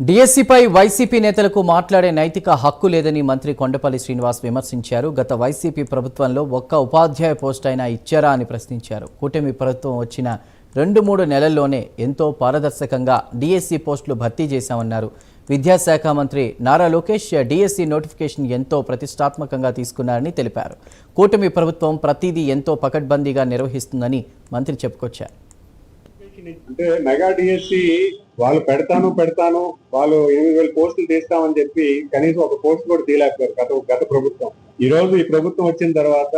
డిఎస్సిపై YCP నేతలకు మాట్లాడే నైతిక హక్కు లేదని మంత్రి కొండపల్లి శ్రీనివాస్ విమర్శించారు. గత వైసీపీ ప్రభుత్వంలో ఒక్క ఉపాధ్యాయ పోస్ట్ అయినా ఇచ్చారా అని ప్రశ్నించారు. కూటమి ప్రభుత్వం వచ్చిన 2-3 నెలల్లోనే ఎంతో పారదర్శకంగా డిఎస్సి పోస్టులు భర్తీ చేశామన్నారు. విద్యాశాఖ మంత్రి నారా లోకేష్ డిఎస్సి నోటిఫికేషన్ ఎంతో ప్రతిష్టాత్మకంగా తీసుకున్నారని తెలిపారు. కూటమి ప్రభుత్వం ప్రతిదీ ఎంతో పకడ్బందీగా నిర్వహిస్తుందని మంత్రి చెప్పుకొచ్చారు. అంటే మెగా డిఎస్సి వాళ్ళు పెడతాను వాళ్ళు 8,000 పోస్టులు తీస్తామని చెప్పి కనీసం ఒక పోస్ట్ కూడా తీయలేకపోయారు గత ప్రభుత్వం. ఈ రోజు ఈ ప్రభుత్వం వచ్చిన తర్వాత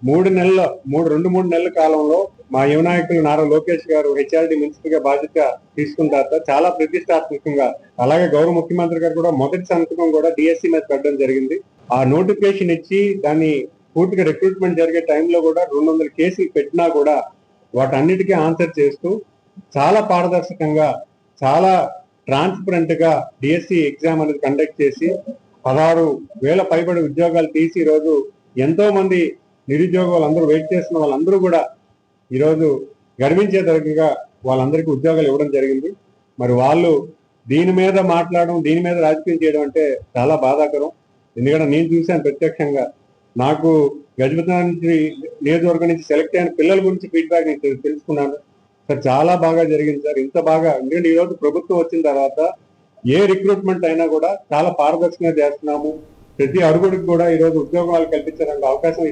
2-3 నెలల కాలంలో మా యువ నాయకులు నారా లోకేష్ గారు హెచ్ఆర్డి మినిస్టర్ గా బాధ్యత తీసుకున్న తర్వాత చాలా ప్రతిష్టాత్మకంగా, అలాగే గౌరవ ముఖ్యమంత్రి గారు కూడా మొదటి సంతకం కూడా డిఎస్సి మీద పెట్టడం జరిగింది. ఆ నోటిఫికేషన్ ఇచ్చి దాన్ని పూర్తిగా రిక్రూట్మెంట్ జరిగే టైంలో కూడా 200 కేసులు పెట్టినా కూడా వాటన్నిటికీ ఆన్సర్ చేస్తూ చాలా పారదర్శకంగా, చాలా ట్రాన్స్పరెంట్ గా డిఎస్సి ఎగ్జామ్ అనేది కండక్ట్ చేసి 16,000 పైబడి ఉద్యోగాలు తీసి ఈరోజు ఎంతో మంది నిరుద్యోగులు అందరూ వెయిట్ చేస్తున్న వాళ్ళందరూ కూడా ఈరోజు గర్వించేదగ్గరగా వాళ్ళందరికీ ఉద్యోగాలు ఇవ్వడం జరిగింది. మరి వాళ్ళు దీని మీద మాట్లాడడం, దీని మీద రాజకీయం చేయడం అంటే చాలా బాధాకరం. ఎందుకంటే నేను చూశాను ప్రత్యక్షంగా. నాకు గజపతి నియోజకవర్గం నుంచి సెలెక్ట్ అయిన పిల్లల గురించి ఫీడ్బ్యాక్ నేను తెలుసుకున్నాను. సార్ చాలా బాగా జరిగింది సార్, ఇంత బాగా. ఎందుకంటే ఈరోజు ప్రభుత్వం వచ్చిన తర్వాత ఏ రిక్రూట్మెంట్ అయినా కూడా చాలా పారదర్శకంగా చేస్తున్నాము. ప్రతి అడుగుడికి కూడా ఈరోజు ఉద్యోగాలు కల్పించడానికి అవకాశం